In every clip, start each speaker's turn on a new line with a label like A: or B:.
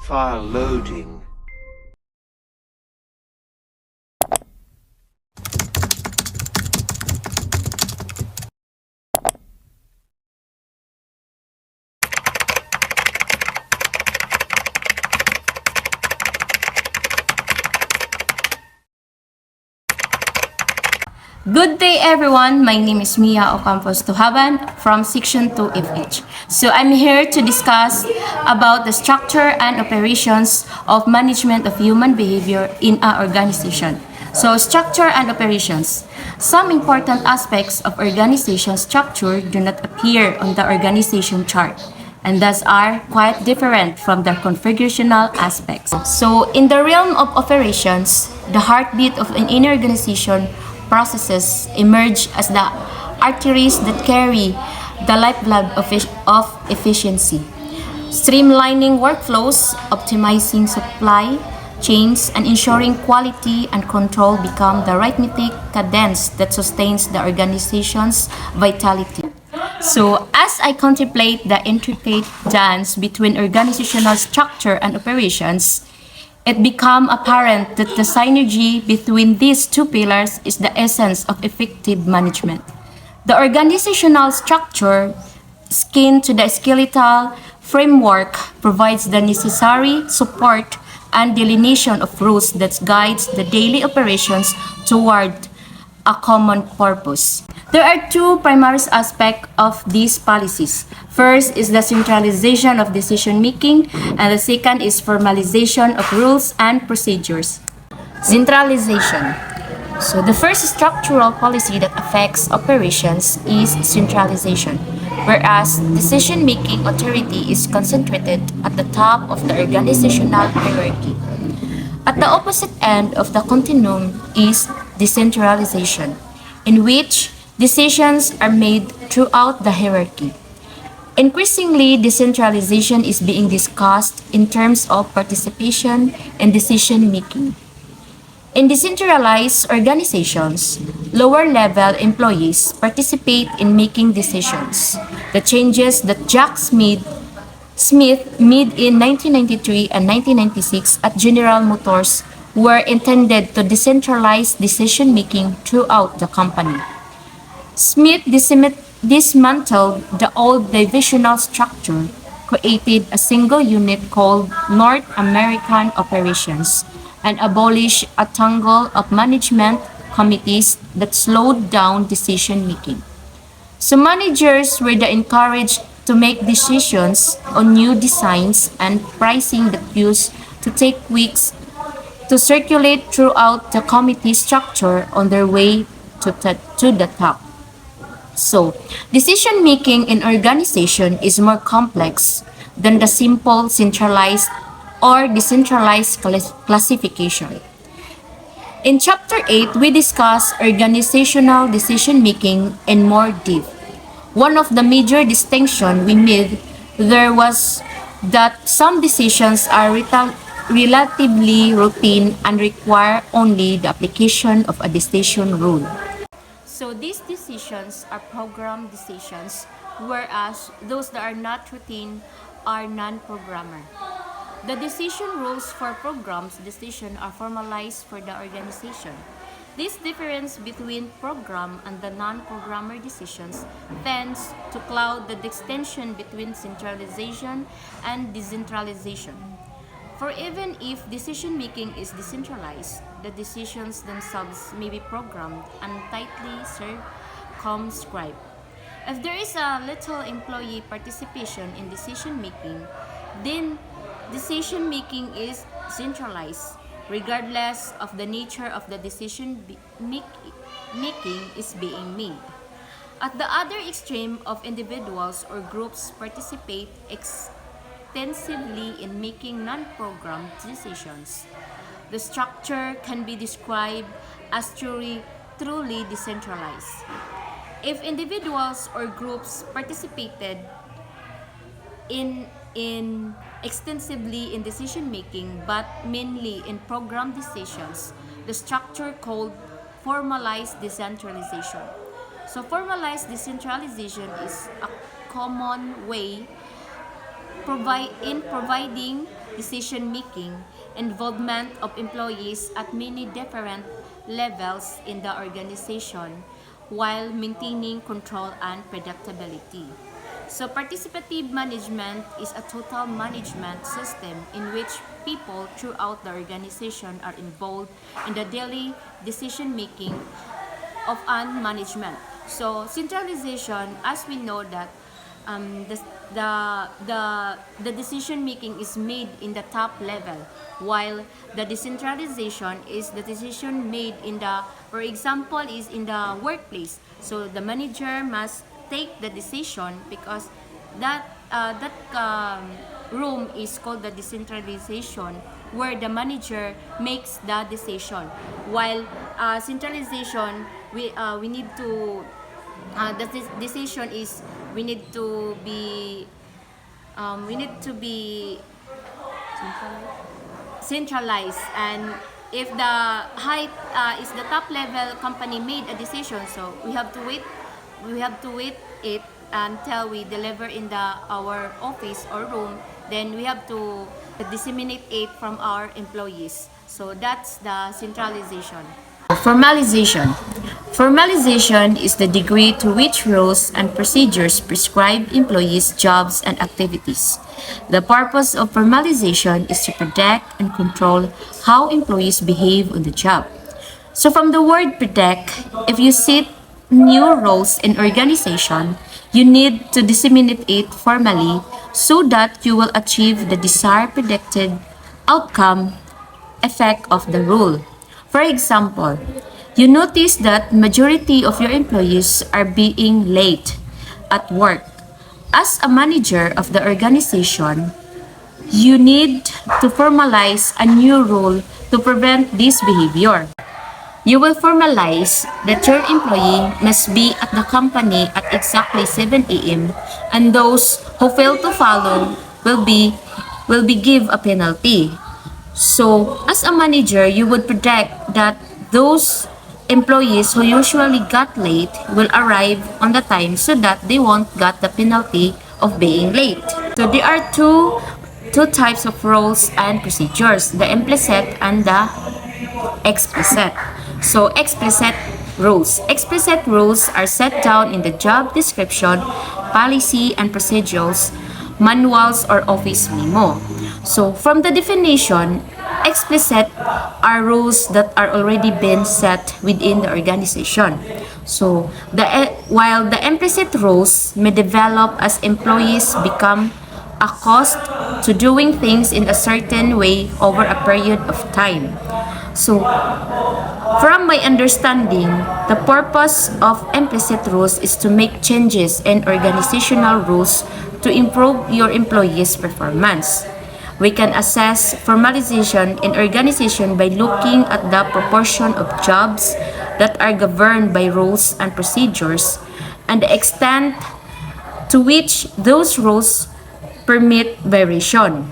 A: File loading.
B: Good day everyone, my name is Mia Ocampos Tuhaban from Section 2FH. So I'm here to discuss about the structure and operations of management of human behavior in an organization. So structure and operations. Some important aspects of organization structure do not appear on the organization chart and thus are quite different from the configurational aspects. So in the realm of operations, the heartbeat of any organization processes emerge as the arteries that carry the lifeblood of efficiency. Streamlining workflows, optimizing supply chains, and ensuring quality and control become the rhythmic cadence that sustains the organization's vitality. So, as I contemplate the intricate dance between organizational structure and operations, it became apparent that the synergy between these two pillars is the essence of effective management. The organizational structure, skin to the skeletal framework, provides the necessary support and delineation of rules that guides the daily operations toward a common purpose. There are two primary aspects of these policies. First is the centralization of decision making, and the second is formalization of rules and procedures. Centralization. So the first structural policy that affects operations is centralization, whereas decision making authority is concentrated at the top of the organizational hierarchy. At the opposite end of the continuum is decentralization, in which decisions are made throughout the hierarchy. Increasingly, decentralization is being discussed in terms of participation and decision making. In decentralized organizations, lower-level employees participate in making decisions. The changes that Smith made in 1993 and 1996 at General Motors were intended to decentralize decision-making throughout the company. Smith dismantled the old divisional structure, created a single unit called North American Operations, and abolished a tangle of management committees that slowed down decision-making. So managers were encouraged to make decisions on new designs and pricing that used to take weeks to circulate throughout the committee structure on their way to the top. So, decision-making in organization is more complex than the simple centralized or decentralized classification. In Chapter 8, we discuss organizational decision-making in more depth. One of the major distinctions we made there was that some decisions are relatively routine and require only the application of a decision rule. So these decisions are program decisions, whereas those that are not routine are non-programmer. The decision rules for programs decision are formalized for the organization. This difference between program and the non-programmer decisions tends to cloud the distinction between centralization and decentralization. For even if decision-making is decentralized, the decisions themselves may be programmed and tightly circumscribed. If there is a little employee participation in decision-making, then decision-making is centralized, regardless of the nature of the decision-making is being made. At the other extreme of individuals or groups participate extensively in making non-programmed decisions. The structure can be described as truly decentralized. If individuals or groups participated in in extensively in decision making, but mainly in program decisions, the structure called formalized decentralization. So formalized decentralization is a common way in providing decision making involvement of employees at many different levels in the organization while maintaining control and predictability. So participative management is a total management system in which people throughout the organization are involved in the daily decision making of an management. So centralization, as we know that the decision making is made in the top level, while the decentralization is the decision made in the, for example, is in the workplace. So the manager must take the decision because that room is called the decentralization, where the manager makes the decision, while centralization, we need to the decision is we need to be we need to be centralized, and if the high is the top level company made a decision, so we have to wait it until we deliver in the our office or room, then we have to disseminate it from our employees. So that's the centralization. Formalization. Formalization is the degree to which rules and procedures prescribe employees' jobs and activities. The purpose of formalization is to protect and control how employees behave on the job. So from the word protect, if you set new roles in organization, you need to disseminate it formally so that you will achieve the desired predicted outcome effect of the rule. For example, you notice that majority of your employees are being late at work. As a manager of the organization, you need to formalize a new rule to prevent this behavior. You will formalize that your employee must be at the company at exactly 7 a.m. and those who fail to follow will be give a penalty. So, as a manager, you would predict that those employees who usually got late will arrive on the time so that they won't get the penalty of being late. So there are two types of roles and procedures, the implicit and the explicit. So explicit rules. Explicit rules are set down in the job description, policy and procedures, manuals or office memo. So from the definition, explicit are rules that are already been set within the organization. So while the implicit rules may develop as employees become accustomed to doing things in a certain way over a period of time. So from my understanding, the purpose of implicit rules is to make changes in organizational rules to improve your employees' performance. We can assess formalization in organization by looking at the proportion of jobs that are governed by rules and procedures and the extent to which those rules permit variation.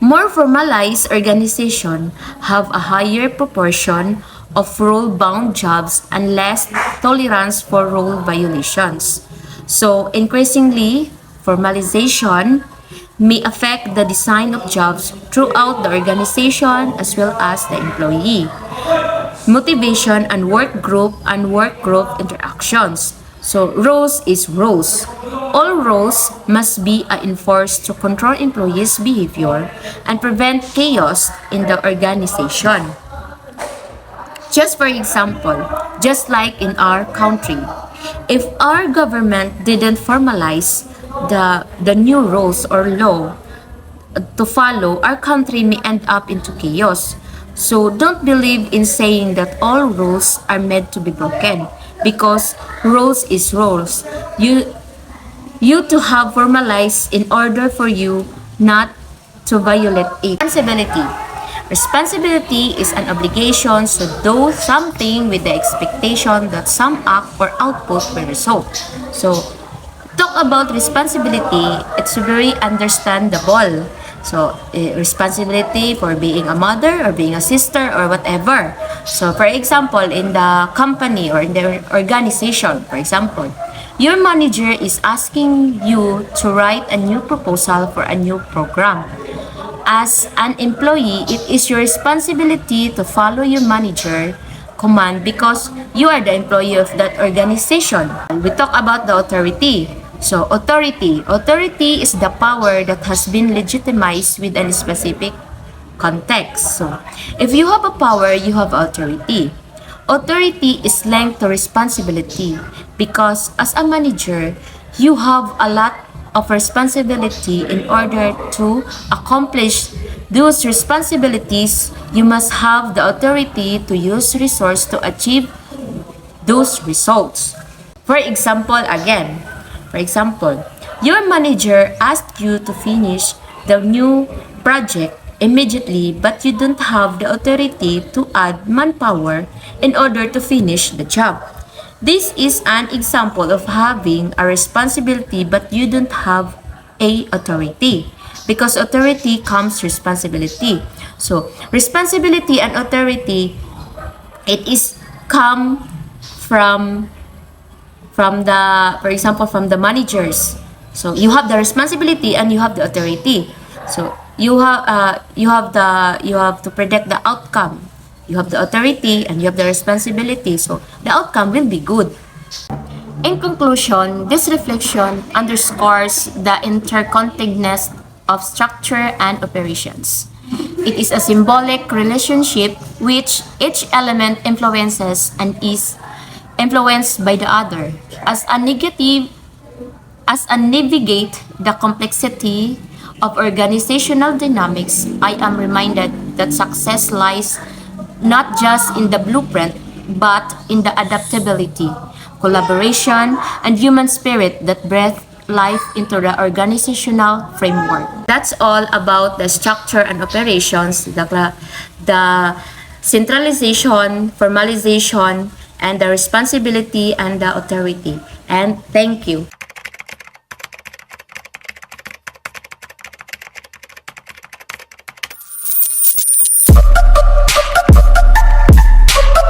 B: More formalized organizations have a higher proportion of rule-bound jobs and less tolerance for rule violations. So, increasingly, formalization may affect the design of jobs throughout the organization as well as the employee, motivation and work group interactions. So roles is roles. All roles must be enforced to control employees' behavior and prevent chaos in the organization. Just for example, just like in our country, if our government didn't formalize the new rules or law to follow, our country may end up into chaos. So don't believe in saying that all rules are meant to be broken, because rules is rules. You to have formalized in order for you not to violate it. Responsibility. Responsibility is an obligation to do something with the expectation that some act or output will result. So talk about responsibility, it's very understandable. So, responsibility for being a mother or being a sister or whatever. So, for example, in the company or in the organization, for example, your manager is asking you to write a new proposal for a new program. As an employee, it is your responsibility to follow your manager command because you are the employee of that organization. We talk about the authority. So, authority. Authority is the power that has been legitimized with a specific context. So, if you have a power, you have authority. Authority is linked to responsibility because as a manager, you have a lot of responsibility. In order to accomplish those responsibilities, you must have the authority to use resource to achieve those results. For example, your manager asked you to finish the new project immediately, but you don't have the authority to add manpower in order to finish the job. This is an example of having a responsibility but you don't have a authority. Because authority comes responsibility. So, responsibility and authority, it is come from the, for example, from the managers. So you have the responsibility and you have the authority. So you have to predict the outcome. You have the authority and you have the responsibility. So the outcome will be good. In conclusion, this reflection underscores the interconnectedness of structure and operations. It is a symbolic relationship which each element influences and is influenced by the other. As a navigate the complexity of organizational dynamics, I am reminded that success lies not just in the blueprint, but in the adaptability, collaboration, and human spirit that breathe life into the organizational framework. That's all about the structure and operations, the centralization, formalization, and the responsibility and the authority. And thank you.